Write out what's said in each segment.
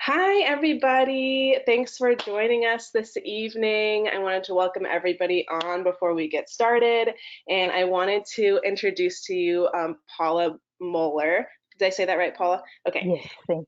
Hi, everybody. Thanks for joining us this evening. I wanted to welcome everybody on before we get started, and I wanted to introduce to you Paula Muller. Did I say that right, Paula? Okay. Yes, thank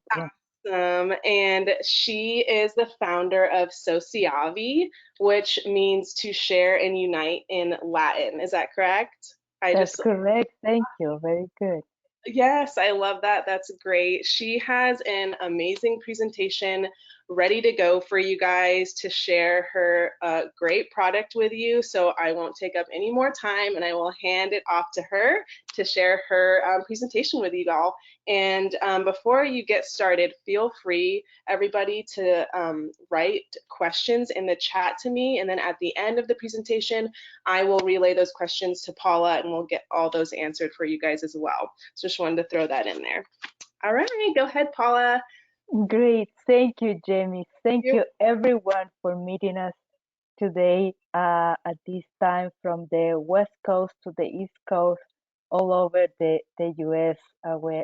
you. And she is the founder of Sociavi, which means to share and unite in Latin. Is that correct? I That's just correct. Thank you. Very good. Yes, I love that. That's great. She has an amazing presentation ready to go for you guys to share her great product with you. So I won't take up any more time and I will hand it off to her to share her presentation with you all. And before you get started, feel free, everybody, to write questions in the chat to me. And then at the end of the presentation, I will relay those questions to Paula and we'll get all those answered for you guys as well. So just wanted to throw that in there. All right, go ahead, Paula. Great. Thank you, Jamie. Thank You. you, everyone, for meeting us today at this time from the West Coast to the East Coast, all over the US,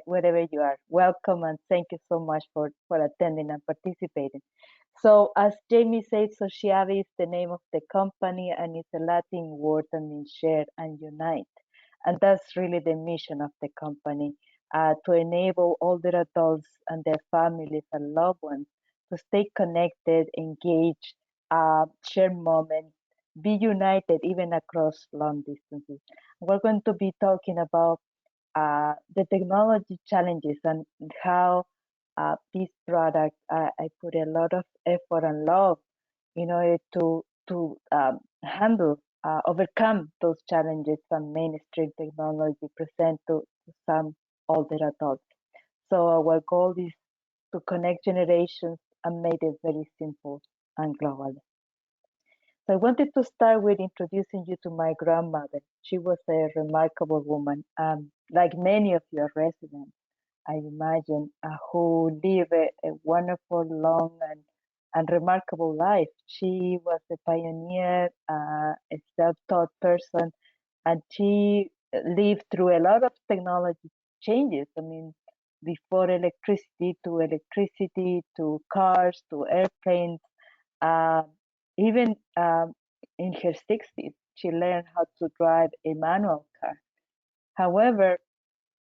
wherever you are. Welcome and thank you so much for attending and participating. So, as Jamie said, Sociavi is the name of the company and it's a Latin word that means share and unite. And that's really the mission of the company, to enable older adults and their families and loved ones to stay connected, engaged, share moments, be united even across long distances. We're going to be talking about the technology challenges and how this product, I put a lot of effort and love in order to handle, overcome those challenges and mainstream technology present to some older adults. So our goal is to connect generations and make it very simple and global. So I wanted to start with introducing you to my grandmother. She was a remarkable woman, like many of your residents, I imagine, who live a wonderful, long, and remarkable life. She was a pioneer, a self-taught person, and she lived through a lot of technology changes. I mean, before electricity to cars to airplanes. Um, Even in her 60s, she learned how to drive a manual car. However,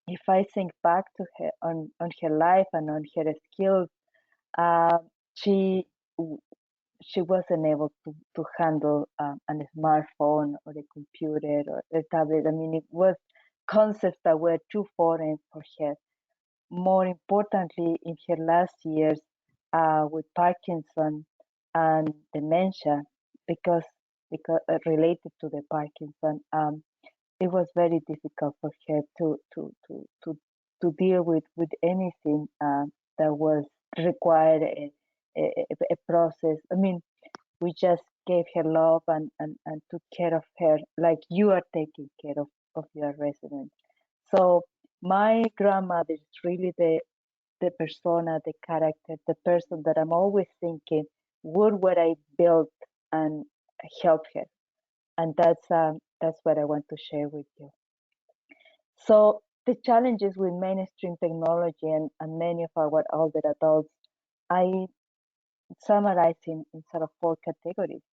if I think back to her on her life and on her skills, uh, she she wasn't able to handle a smartphone or a computer or a tablet. I mean, it was concepts that were too foreign for her. More importantly, in her last years with Parkinson and dementia, because related to the Parkinson, it was very difficult for her to deal with anything that was required a process. I mean, we just gave her love and took care of her like you are taking care of your residents. So my grandmother is really the persona, the character, the person that I'm always thinking, would what I built and help her. And that's what I want to share with you. So the challenges with mainstream technology and many of our older adults, I summarize in sort of four categories.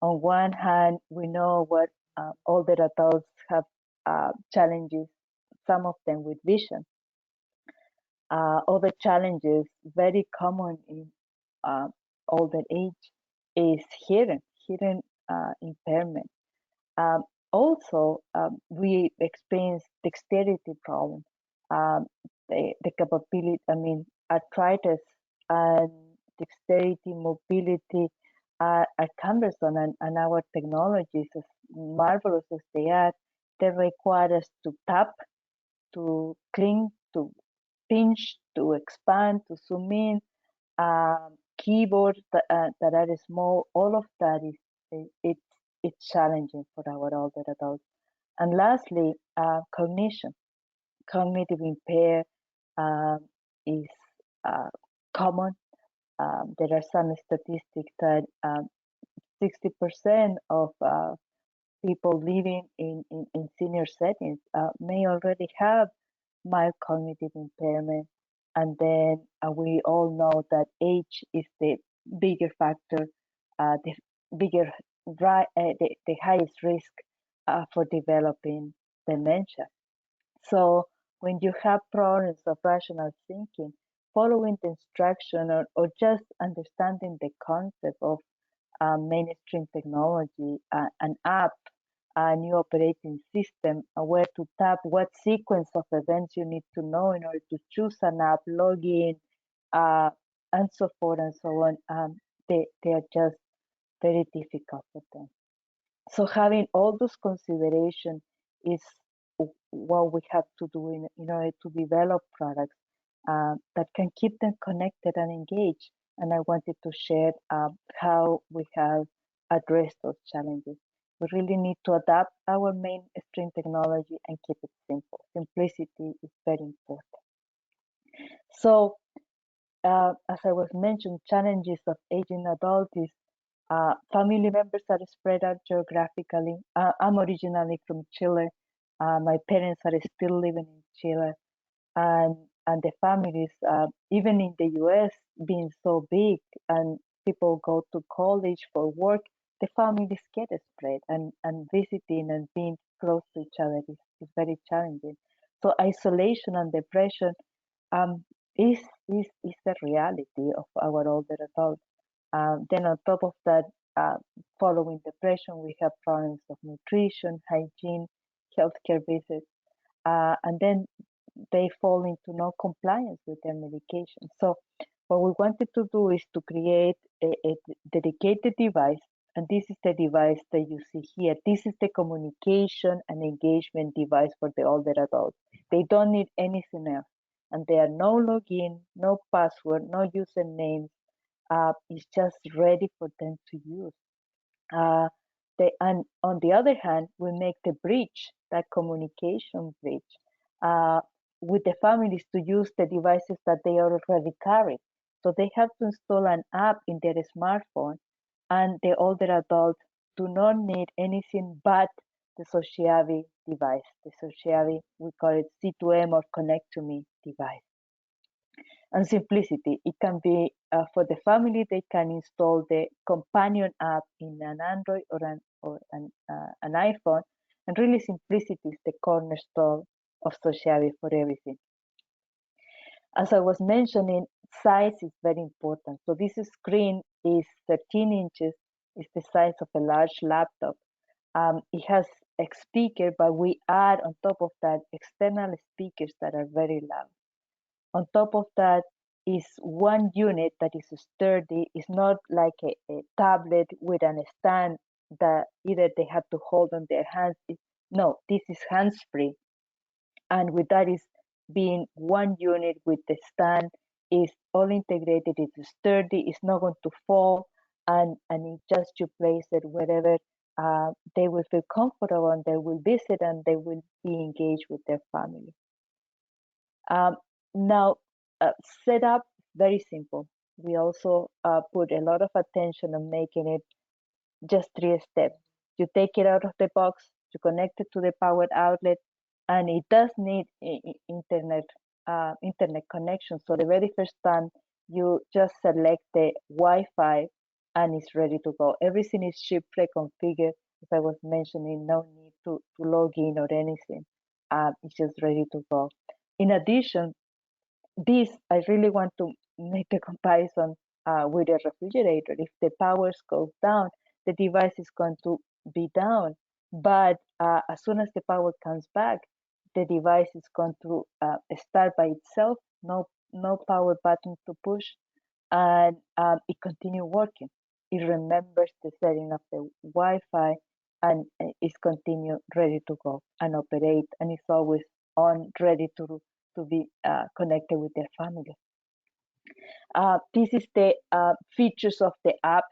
On one hand, we know what older adults have challenges, some of them with vision. Other challenges, very common in older age, is hearing impairment. Um, Also, we experience dexterity problems, the capability, I mean, arthritis and dexterity, mobility are cumbersome, and our technologies, as marvelous as they require us to tap, to cling, to pinch, to expand, to zoom in, keyboards that are small. All of that it's challenging for our older adults. And lastly, cognition. Cognitive impair is uh, common. There are some statistics that 60% of people living in senior settings may already have mild cognitive impairment. And then we all know that age is the bigger factor, the bigger, the highest risk for developing dementia. So when you have problems of rational thinking, following the instruction or just understanding the concept of mainstream technology, an app, a new operating system, where to tap, what sequence of events you need to know in order to choose an app, log in, uh, and so forth and so on. They are just very difficult for them. So having all those considerations is what we have to do in order to develop products that can keep them connected and engaged. And I wanted to share how we have addressed those challenges. We really need to adapt our mainstream technology and keep it simple. Simplicity is very important. So, as I was mentioned, challenges of aging adults is family members are spread out geographically. I'm originally from Chile. My parents are still living in Chile, and the families, even in the U.S., being so big, and people go to college for work, the families get spread, and visiting and being close to each other is very challenging. So isolation and depression um, is the reality of our older adults. Then on top of that, uh, following depression, we have problems of nutrition, hygiene, healthcare visits, and then they fall into no compliance with their medication. So what we wanted to do is to create a dedicated device, and this is the device that you see here. This is the communication and engagement device for the older adults. They don't need anything else, and there are no login, no password, no usernames. It's just ready for them to use. Uh, and on the other hand, we make the bridge, that communication bridge, uh, with the families to use the devices that they already carry. So they have to install an app in their smartphone, and the older adults do not need anything but the Sociavi device. The Sociavi, we call it C2M or Connect to Me device. And simplicity, it can be for the family, they can install the companion app in an Android or an iPhone, and really simplicity is the cornerstone of Sociavi for everything. As I was mentioning, size is very important. So this screen is 13 inches, is the size of a large laptop. It has a speaker, but we add on top of that external speakers that are very loud. On top of that is one unit that is sturdy. It's not like a tablet with a stand that either they have to hold on their hands. No, this is hands-free. And with that is being one unit with the stand, is all integrated, it's sturdy, it's not going to fall, and it just you place it wherever they will feel comfortable, and they will visit, and they will be engaged with their family. Now, setup, very simple. We also put a lot of attention on making it just 3 steps. You take it out of the box, you connect it to the power outlet, and it does need internet connection. So the very first time you just select the Wi-Fi, and it's ready to go. Everything is chip pre-configured. As I was mentioning, no need to log in or anything. It's just ready to go. In addition, this, I really want to make a comparison with a refrigerator. If the power goes down, the device is going to be down. But as soon as the power comes back, the device is going to start by itself, no power button to push, and it continue working. It remembers the setting of the Wi-Fi, and is continue ready to go and operate, and it's always on, ready to be connected with their family. This is the features of the app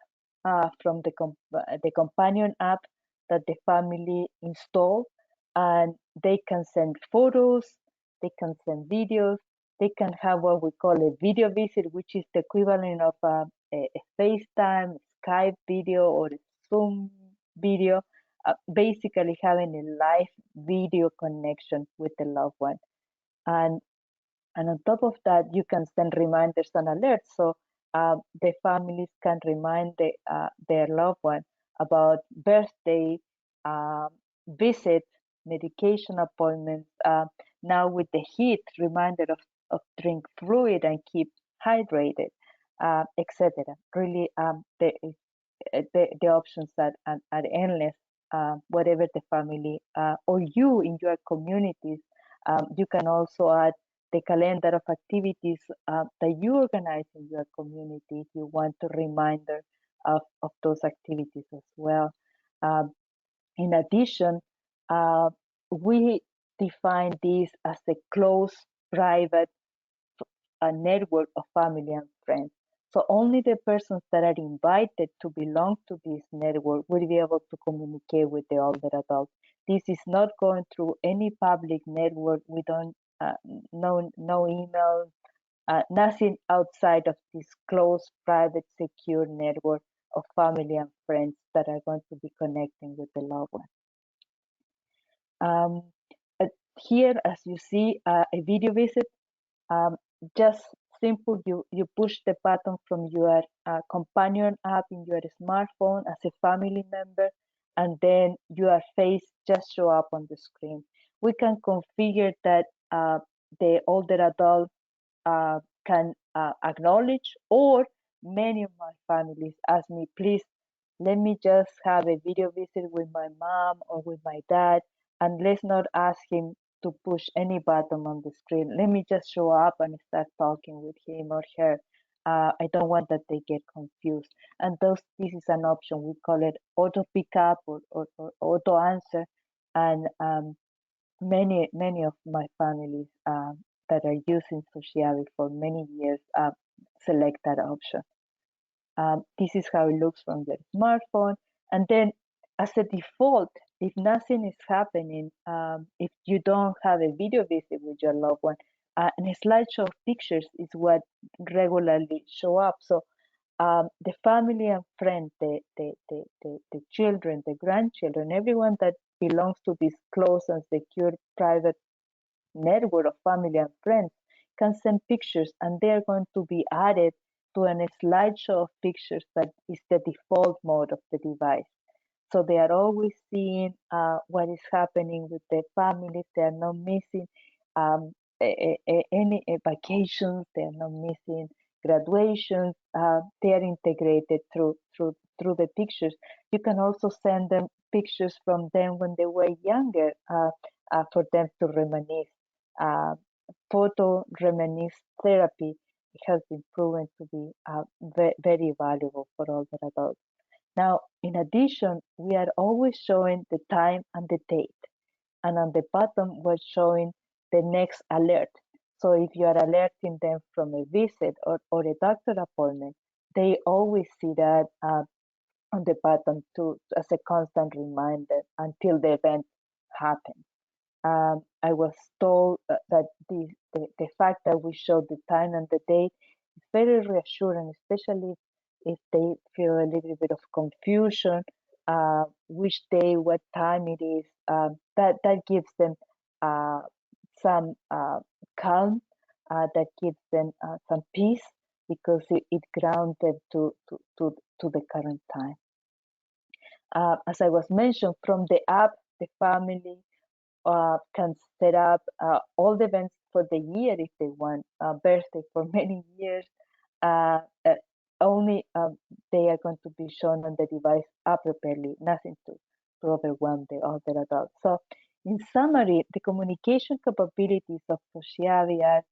from the companion app that the family install, and they can send photos, they can send videos, they can have what we call a video visit, which is the equivalent of a FaceTime, Skype video, or a Zoom video, basically having a live video connection with the loved one. And And on top of that, you can send reminders and alerts. So the families can remind their loved one about birthday, uh, visit, medication appointments. Now with the heat, reminder of drink fluid and keep hydrated, etc. Really, the options are endless. Whatever the family or you in your communities, you can also add the calendar of activities that you organize in your community if you want a reminder of those activities as well. Um, in addition, uh, we define this as a close, private network of family and friends. So only the persons that are invited to belong to this network will be able to communicate with the older adult. This is not going through any public network. We don't, no email, nothing outside of this close, private, secure network of family and friends that are going to be connecting with the loved one. Um, Here, as you see, a video visit, um, just simple, you push the button from your companion app in your smartphone as a family member, and then your face just show up on the screen. We can configure that the older adult can acknowledge, or many of my families ask me, please let me just have a video visit with my mom or with my dad, and let's not ask him to push any button on the screen. Let me just show up and start talking with him or her. I don't want that they get confused. And this is an option. We call it auto pickup or auto answer. And many of my families that are using Sociavi for many years select that option. This is how it looks from your smartphone. And then as a default, if nothing is happening, if you don't have a video visit with your loved one, and a slideshow of pictures is what regularly show up. So the family and friends, the children, the grandchildren, everyone that belongs to this close and secure private network of family and friends can send pictures, and they're going to be added to a slideshow of pictures that is the default mode of the device. So they are always seeing what is happening with their families. They are not missing um, any vacations. They are not missing graduations. They are integrated through the pictures. You can also send them pictures from them when they were younger for them to reminisce. Uh, Photo reminisce therapy has been proven to be very valuable for older adults. Now, in addition, we are always showing the time and the date. And on the bottom, we're showing the next alert. So if you are alerting them from a visit or a doctor appointment, they always see that on the bottom as a constant reminder until the event happens. I was told that the fact that we show the time and the date is very reassuring, especially if they feel a little bit of confusion, which day, what time it is. That gives them some calm, that gives them some peace because it grounds them to the current time. As I was mentioned, from the app, the family can set up all the events for the year if they want, birthday for many years. Uh, uh, Only they are going to be shown on the device appropriately, nothing to overwhelm the other adults. So, in summary, the communication capabilities of Sociavi are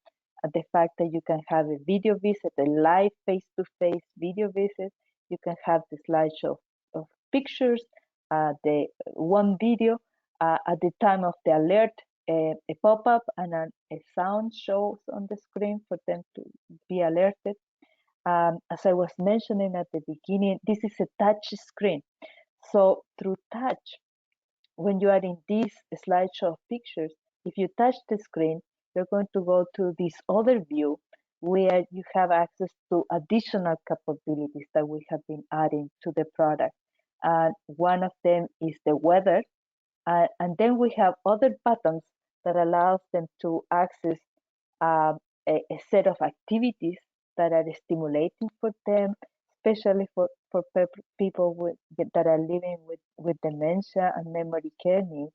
the fact that you can have a video visit, a live face-to-face video visit. You can have the slideshow of pictures, the one video, at the time of the alert, a pop-up and a sound shows on the screen for them to be alerted. As I was mentioning at the beginning, this is a touch screen. So through touch, when you are in this slideshow of pictures, if you touch the screen, you're going to go to this other view where you have access to additional capabilities that we have been adding to the product. One of them is the weather. And then we have other buttons that allows them to access a set of activities that are stimulating for them, especially for people that are living with dementia and memory care needs,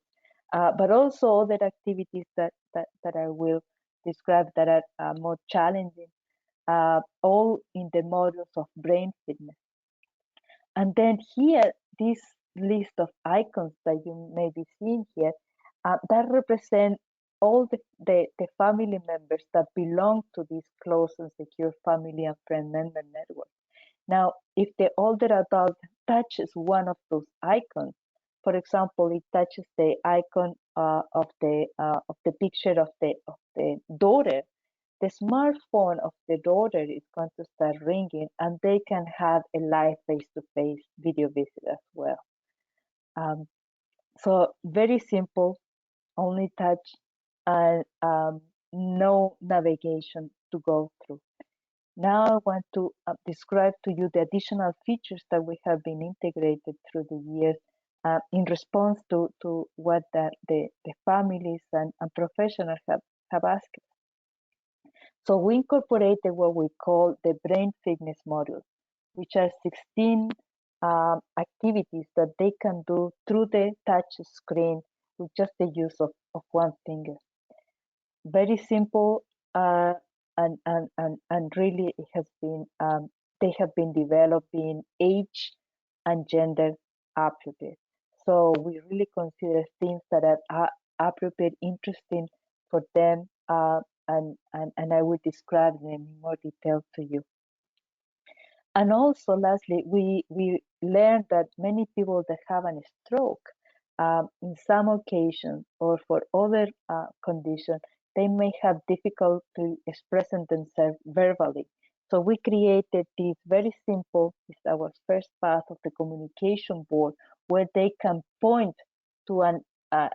but also other activities that I will describe that are more challenging, all in the models of brain fitness. And then here, this list of icons that you may be seeing here, that represent all the family members that belong to this close and secure family and friend member network. Now, if the older adult touches one of those icons, for example, it touches the icon of the picture of the daughter, the smartphone of the daughter is going to start ringing, and they can have a live face-to-face video visit as well. So very simple, only touch, and no navigation to go through. Now I want to describe to you the additional features that we have been integrated through the years in response to what the families and professionals have asked. So we incorporated what we call the brain fitness module, which are 16 activities that they can do through the touch screen with just the use of one finger. Very simple, and really it has been, they have been developing age and gender appropriate. So we really consider things that are appropriate, interesting for them, and I will describe them in more detail to you. And also, lastly, we learned that many people that have a stroke, in some occasions or for other conditions, they may have difficulty expressing themselves verbally. So we created this very simple, it's our first path of the communication board, where they can point to an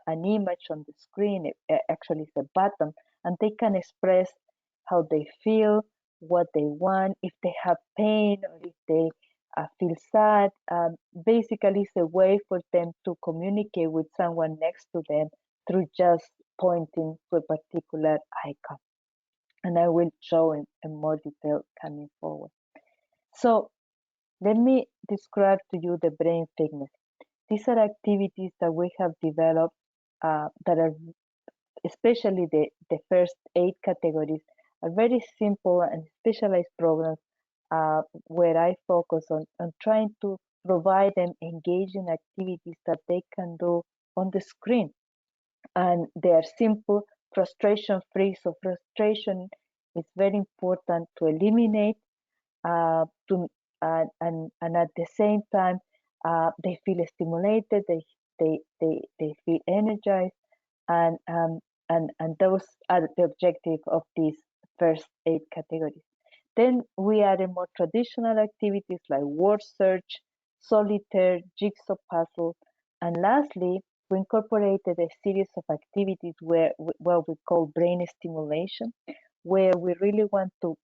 image on the screen, actually it's a button, and they can express how they feel, what they want, if they have pain or if they feel sad. Basically, it's a way for them to communicate with someone next to them through just pointing to a particular icon. And I will show in more detail coming forward. So let me describe to you the brain fitness. These are activities that we have developed that are, especially the first 8 categories, are very simple and specialized programs where I focus on trying to provide them engaging activities that they can do on the screen. And they are simple, frustration free. So frustration is very important to eliminate, and at the same time, they feel stimulated, they feel energized, and those are the objective of these first 8 categories. Then we added more traditional activities like word search, solitaire, jigsaw puzzle, and lastly, we incorporated a series of activities where what we call brain stimulation, where we really want to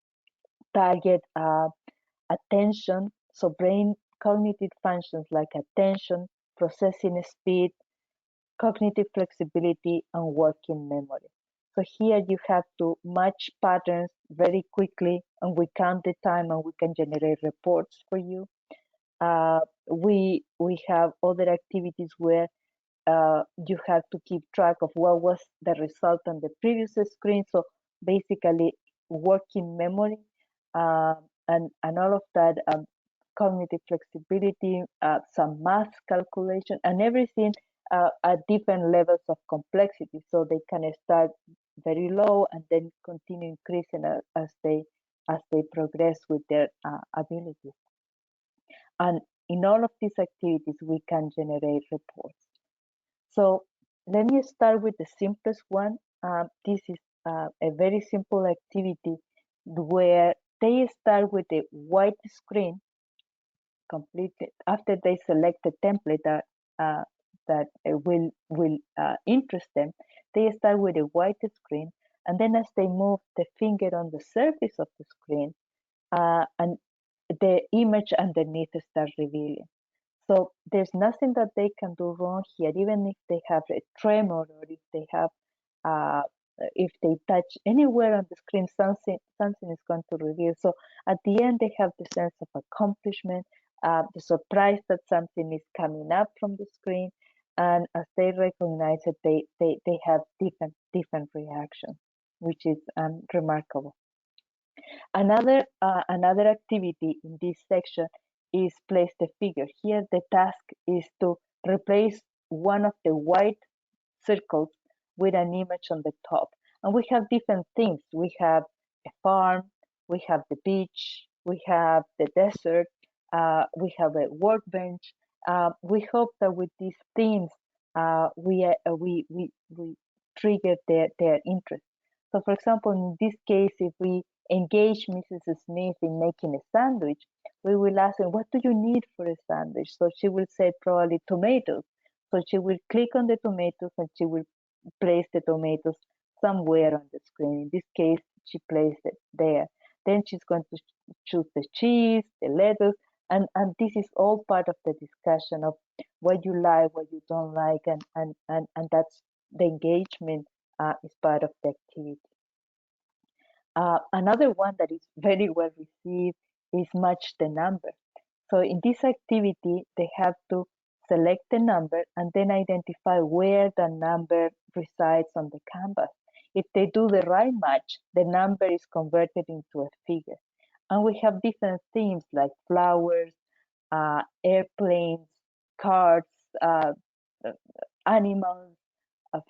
target attention, so brain cognitive functions like attention, processing speed, cognitive flexibility, and working memory. So here you have to match patterns very quickly, and we count the time and we can generate reports for you. We have other activities where you have to keep track of what was the result on the previous screen. So basically, working memory, and all of that, cognitive flexibility, some math calculation, and everything at different levels of complexity. So they can start very low and then continue increasing as they progress with their abilities. And in all of these activities, we can generate reports. So let me start with the simplest one. This is a very simple activity where they start with a white screen completed after they select a template that will interest them. They start with a white screen, and then as they move the finger on the surface of the screen, and the image underneath starts revealing. So there's nothing that they can do wrong here, even if they have a tremor or if they have if they touch anywhere on the screen, something is going to reveal. So at the end, they have the sense of accomplishment, the surprise that something is coming up from the screen, and as they recognize it, they have different reactions, which is remarkable. Another activity in this section is place the figure. Here the task is to replace one of the white circles with an image on the top. And we have different themes. We have a farm, we have the beach, we have the desert, we have a workbench. We hope that with these themes, we trigger their interest. So for example, in this case, if we engage Mrs. Smith in making a sandwich, we will ask her, what do you need for a sandwich? So she will say probably tomatoes. So she will click on the tomatoes and she will place the tomatoes somewhere on the screen. In this case, she placed it there. Then she's going to choose the cheese, the lettuce, and this is all part of the discussion of what you like, what you don't like, and that's the engagement is part of the activity. Another one that is very well received is match the number. So in this activity, they have to select the number and then identify where the number resides on the canvas. If they do the right match, the number is converted into a figure. And we have different themes like flowers, airplanes, cars, animals,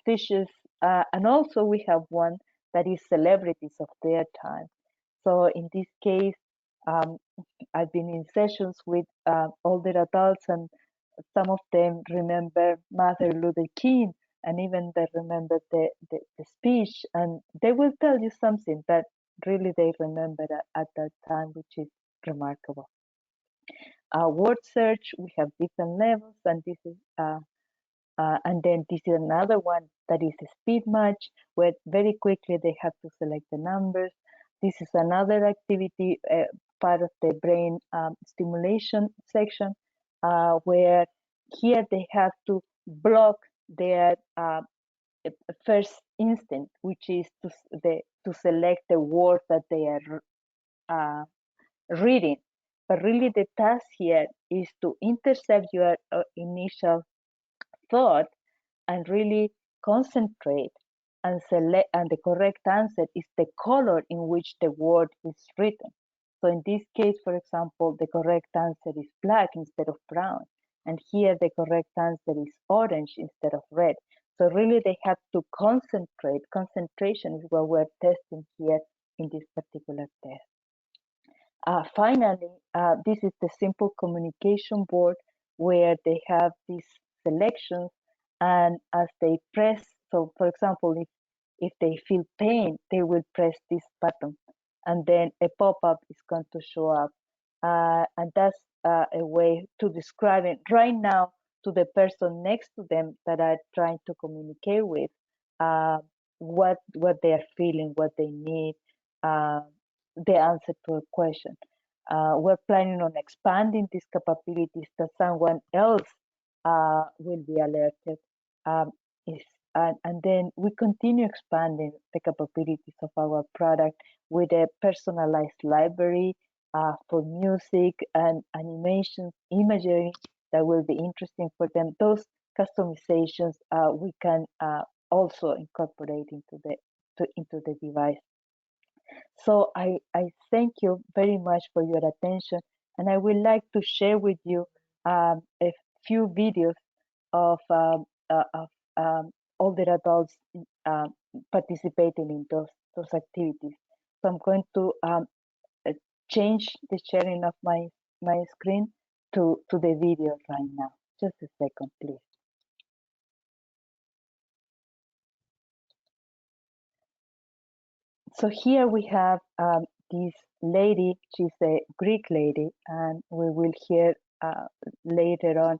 fishes, and also we have one that is celebrities of their time. So in this case, um, I've been in sessions with older adults, and some of them remember Martin Luther King, and even they remember the speech, and they will tell you something that really they remember at that time, which is remarkable. Word search, we have different levels, and this is and then this is another one that is a speed match, where very quickly they have to select the numbers. This is another activity, part of the brain stimulation section, where here they have to block their first instinct, which is to select the word that they are reading. But really the task here is to intercept your initial thought and really concentrate and select, and the correct answer is the color in which the word is written. So in this case, for example, the correct answer is black instead of brown, and here the correct answer is orange instead of red. So really they have to concentrate. Concentration is what we're testing here in this particular test. Finally, this is the simple communication board where they have these selections, and as they press, so for example, if they feel pain, they will press this button, and then a pop-up is going to show up. And that's a way to describe it right now to the person next to them that are trying to communicate with, what they are feeling, what they need, the answer to a question. We're planning on expanding these capabilities that someone else will be alerted. And then we continue expanding the capabilities of our product with a personalized library for music and animations, imagery that will be interesting for them. Those customizations we can also incorporate into the device. So I thank you very much for your attention, and I would like to share with you a few videos of older adults participating in those activities. So I'm going to change the sharing of my screen to the video right now. Just a second, please. So here we have this lady. She's a Greek lady, and we will hear later on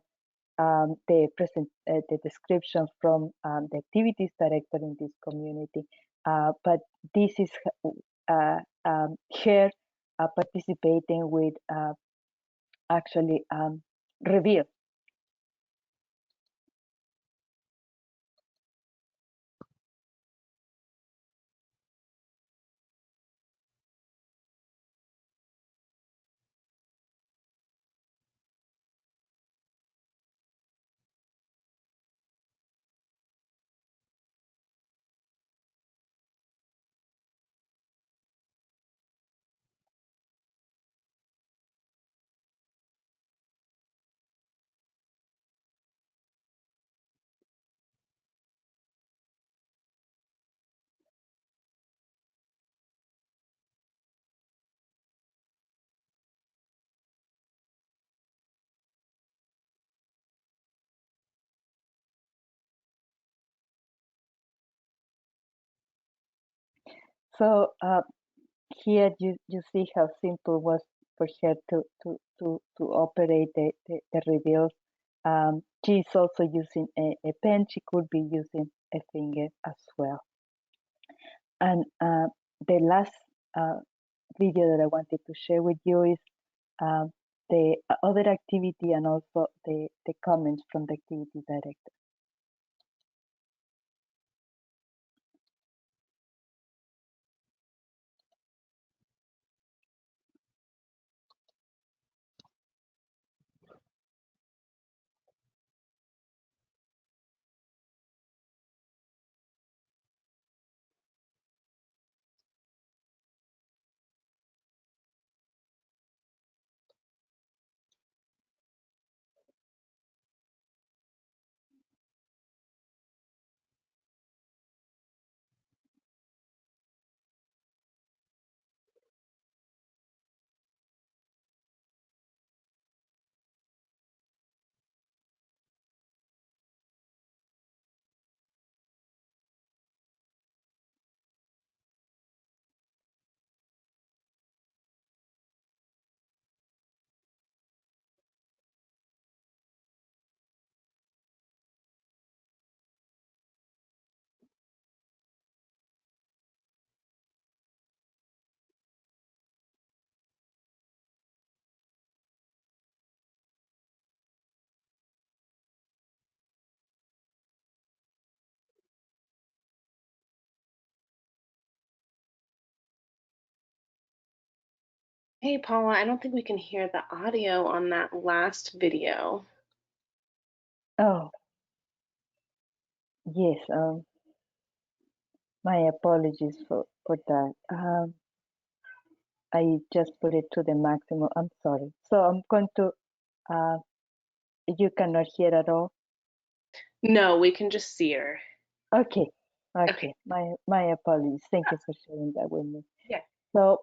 the description from the activities director in this community. But this is her participating with actually Reveal. So here you see how simple it was for her to operate the reveals. She's also using a pen. She could be using a finger as well. And the last video that I wanted to share with you is the other activity and also the comments from the activity director. Hey, Paula, I don't think we can hear the audio on that last video. Oh, yes. My apologies for that. I just put it to the maximum. I'm sorry. So I'm going to, you cannot hear at all? No, we can just see her. Okay. Okay. Okay. My apologies. Thank you for sharing that with me. Yeah. So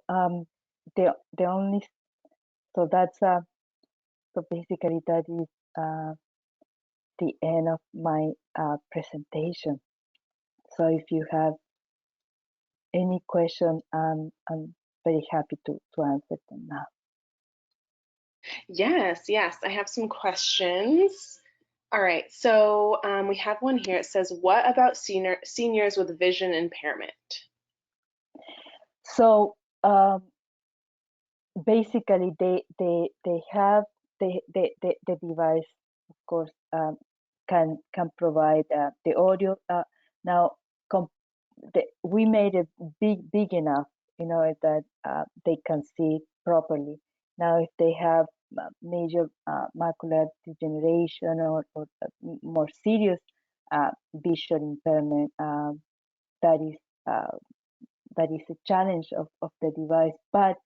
the only, so that's, so basically that is the end of my presentation. So if you have any question, I'm very happy to answer them now. Yes, yes, I have some questions. All right, so we have one here. It says, what about seniors with vision impairment? So basically they have the device, of course, can provide the audio. Now we made it big enough, that they can see properly. Now if they have major macular degeneration or more serious visual impairment, that is uh, that is a challenge of the device, but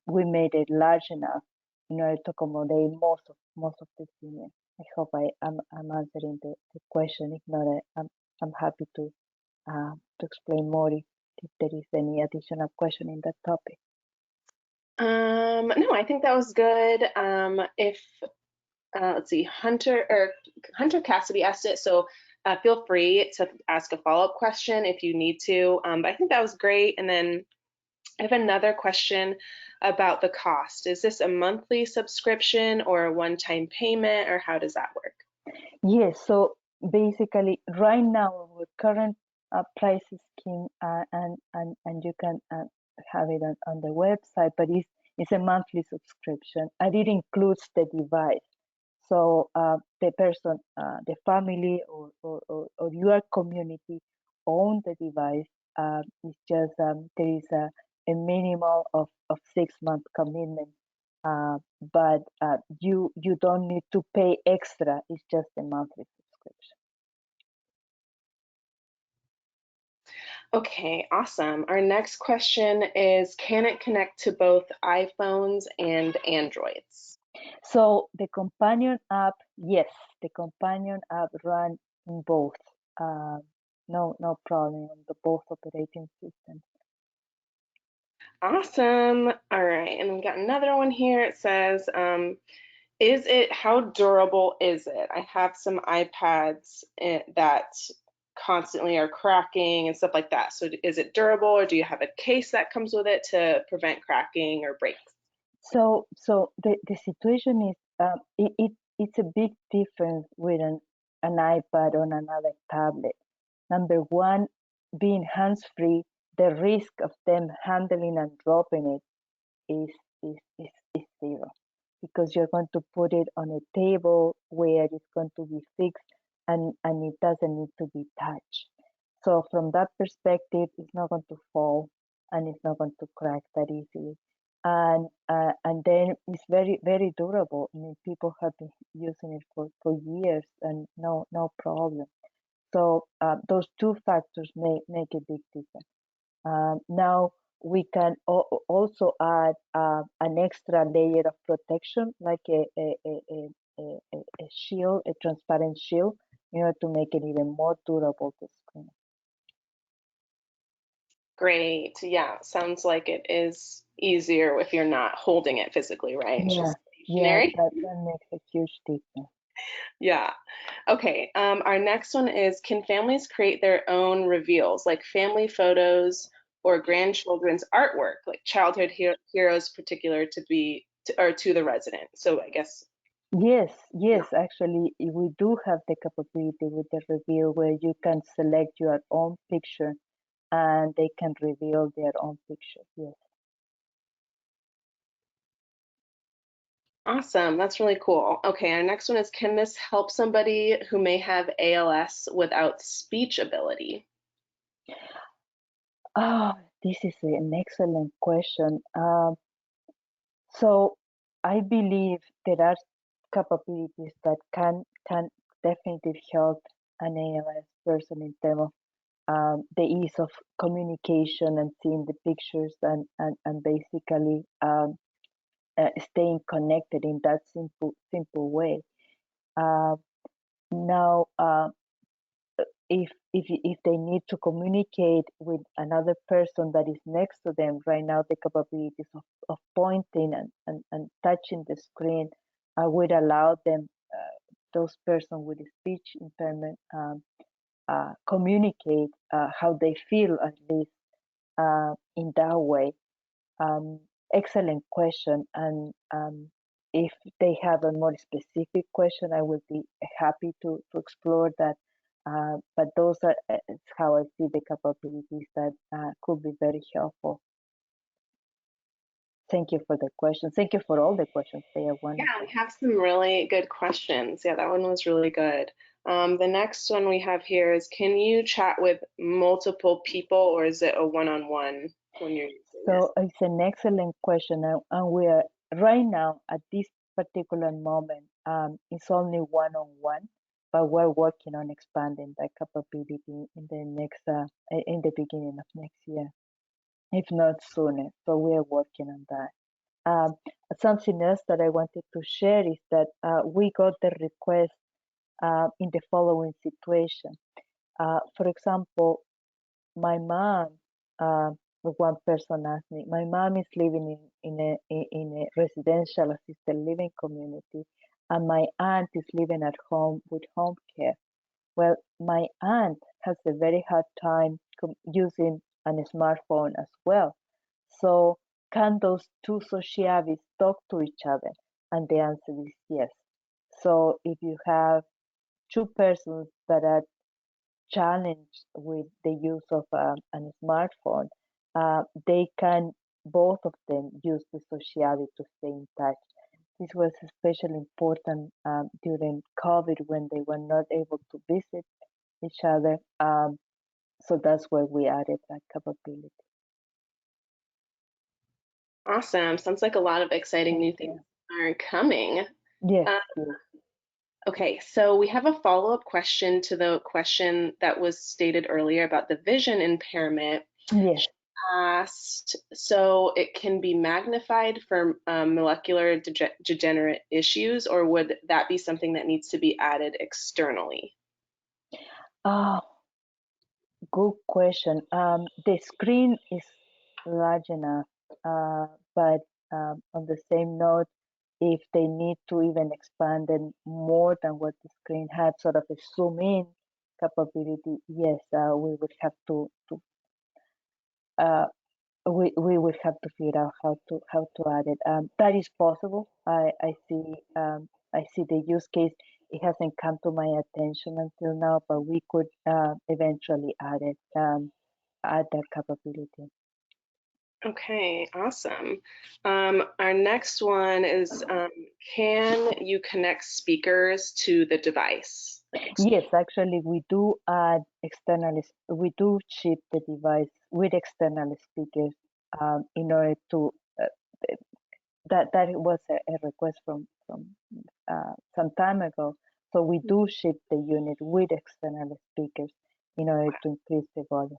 we made it large enough in order to accommodate most of the seniors. I hope I'm answering the question. If not, I'm happy to explain more if there is any additional question in that topic. No, I think that was good. If let's see, Hunter Cassidy asked it, so feel free to ask a follow-up question if you need to. But I think that was great. And then I have another question about the cost. Is this a monthly subscription or a one-time payment, or how does that work? Yes, so basically right now our current price scheme, and you can have it on the website, but it's a monthly subscription, and it includes the device. So the person, the family, or your community own the device. It's just there is a minimum of 6 month commitment, but you don't need to pay extra. It's just a monthly subscription. Okay, awesome. Our next question is, can it connect to both iPhones and Androids? So the companion app, yes, the companion app run in both. Uh, no problem on the both operating systems. Awesome. All right, and we got another one here. It says, how durable is it? I have some iPads that constantly are cracking and stuff like that. So is it durable, or do you have a case that comes with it to prevent cracking or breaks? So the situation is it's a big difference with an iPad on another tablet. Number one, being hands-free, the risk of them handling and dropping it is zero, because you're going to put it on a table where it's going to be fixed, and it doesn't need to be touched. So from that perspective, it's not going to fall, and it's not going to crack that easily. And then it's very durable. I mean, people have been using it for years, and no problem. So those two factors make a big difference. Now we can also add an extra layer of protection, like a shield, a transparent shield, in order to make it even more durable to screen. Great. Yeah, sounds like it is easier if you're not holding it physically, right? It's Yeah, just yeah, stationary. that makes a huge difference. Yeah. Okay. Our next one is, can families create their own reveals, like family photos or grandchildren's artwork, like childhood heroes particular to be or to the resident? So I guess, Yes, yeah. yes, actually, we do have the capability with the reveal where you can select your own picture and they can reveal their own picture. Yes. Awesome. That's really cool. Okay, our next one is, can this help somebody who may have ALS without speech ability? Oh, this is an excellent question. So I believe there are capabilities that can definitely help an ALS person in terms of the ease of communication and seeing the pictures, and basically staying connected in that simple way. Uh, Now, if they need to communicate with another person that is next to them, right now the capabilities of pointing and touching the screen would allow them, those persons with speech impairment, communicate how they feel, at least in that way. Um, Excellent question. And if they have a more specific question, I will be happy to explore that. But those are it's how I see the capabilities that could be very helpful. Thank you for the question. Thank you for all the questions. They are Yeah, we wonderful. have some really good questions. Yeah, that one was really good. The next one we have here is, can you chat with multiple people, or is it a one-on-one when you're using it? So it's an excellent question, and we are right now at this particular moment. It's only one-on-one, but we're working on expanding that capability in the next, in the beginning of next year, if not sooner. So we are working on that. Um, Something else that I wanted to share is that we got the request in the following situation. For example, my mom, uh, one person asked me, my mom is living in a residential assisted living community, and my aunt is living at home with home care. Well, my aunt has a very hard time using a smartphone as well. So, can those two sociavis talk to each other? And the answer is yes. So, if you have two persons that are challenged with the use of a smartphone, they can, both of them, use the sociality to stay in touch. This was especially important during COVID, when they were not able to visit each other. So that's where we added that capability. Awesome. Sounds like a lot of exciting Thank new things you. are coming. Yes, Uh, yes, okay, so we have a follow-up question to the question that was stated earlier about the vision impairment. yes. Asked, so it can be magnified for molecular degenerate issues, or would that be something that needs to be added externally? Oh, good question. The screen is large enough, but on the same note, if they need to even expand it more than what the screen had, sort of a zoom in capability, yes, we would have to uh, we would have to figure out how to add it. That is possible. I see the use case. It hasn't come to my attention until now, but we could eventually add that capability. Okay, awesome. Our next one is, can you connect speakers to the device? Yes, actually, we do add we do ship the device with external speakers in order to that was a request from some time ago. So we do ship the unit with external speakers in order to increase the volume.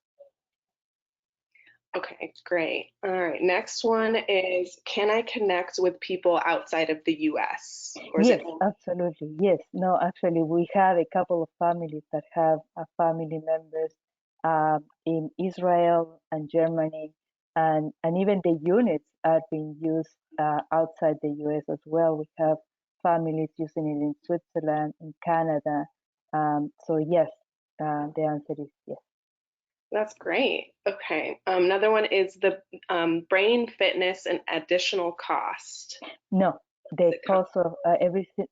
Okay, great. All right, next one is, can I connect with people outside of the US? Or is Yes, it? absolutely. Yes. No, actually, we have a couple of families that have family members in Israel and Germany, and even the units are being used outside the US as well. We have families using it in Switzerland, in Canada. So yes, the answer is yes. That's great. Okay. Another one is the brain fitness and additional cost. No, the Does it come? cost of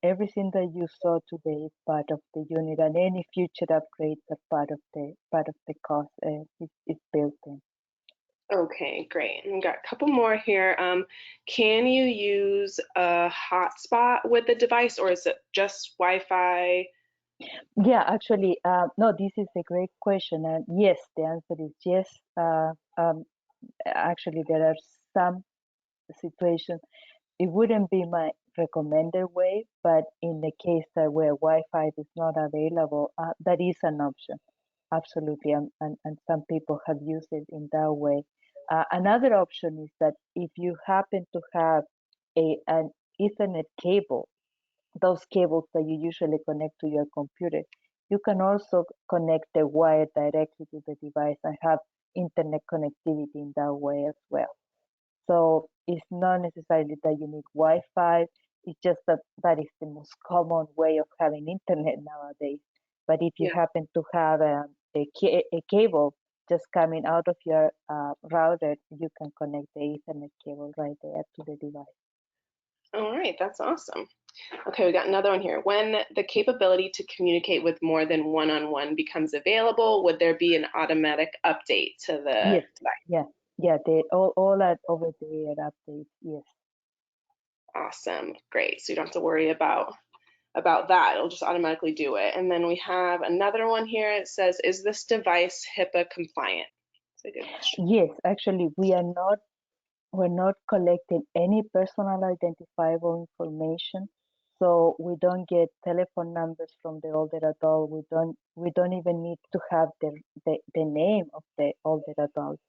everything that you saw today is part of the unit, and any future upgrades are part of the cost is built in. Okay, great. And we got a couple more here. Can you use a hotspot with the device, or is it just Wi-Fi? Yeah, actually, no, this is a great question, and yes, the answer is yes. Actually, there are some situations. It wouldn't be my recommended way, but in the case that where Wi-Fi is not available, that is an option. Absolutely, and some people have used it in that way. Another option is that if you happen to have an Ethernet cable, those cables that you usually connect to your computer, you can also connect the wire directly to the device and have internet connectivity in that way as well. So it's not necessarily that you need Wi-Fi. It's just that that is the most common way of having internet nowadays. But if you Yeah. happen to have a cable just coming out of your router, you can connect the Ethernet cable right there to the device. All right, that's awesome. Okay, we got another one here. When the capability to communicate with more than one-on-one becomes available, would there be an automatic update to the Yes, device? yeah, yeah. They all that over the air updates. Yes. Awesome, great. So you don't have to worry about that. It'll just automatically do it. And then we have another one here. It says, is this device HIPAA compliant? It's a good question. Yes, actually, we're not collecting any personal identifiable information. So we don't get telephone numbers from the older adult. We don't even need to have the name of the older adult.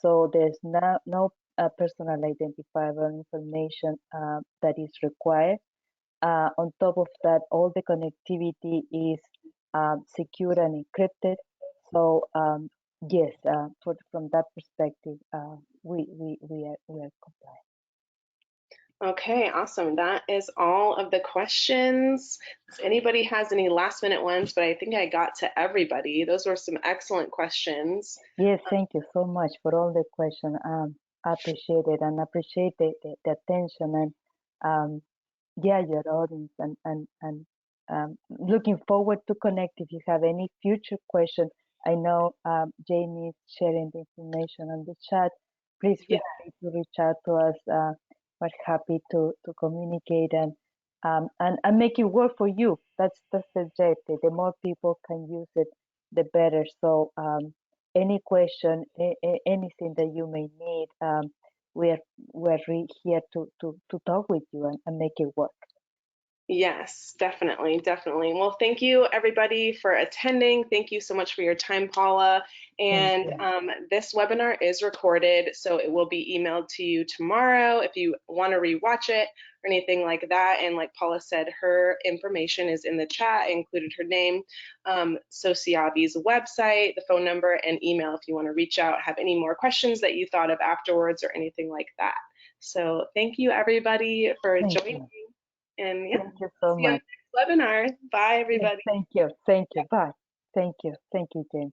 So there's no personal identifiable information that is required. On top of that, all the connectivity is secure and encrypted. So yes, from that perspective, we are compliant. Okay, awesome. That is all of the questions. If anybody has any last minute ones, but I think I got to everybody. Those were some excellent questions. Yes, thank you so much for all the questions. I appreciate it and appreciate the attention and yeah, your audience and looking forward to connect if you have any future question. I know Jamie is sharing the information on the chat. Please Yeah. feel free to reach out to us. We're happy to communicate and make it work for you. That's the objective. The more people can use it, the better. So any question, anything that you may need, we're here to talk with you and make it work. Yes, definitely, definitely. Well, thank you everybody for attending. Thank you so much for your time, Paula. Thank And you. this webinar is recorded, so it will be emailed to you tomorrow if you want to rewatch it or anything like that. And like Paula said, her information is in the chat. I included her name, Sociavi's website, the phone number, and email if you want to reach out, have any more questions that you thought of afterwards or anything like that. So thank you everybody for Thank joining. you. And yeah, Thank you so see you on much. the next webinar. Bye, Yes, everybody. thank you. Thank you. Bye. Thank you, Jane.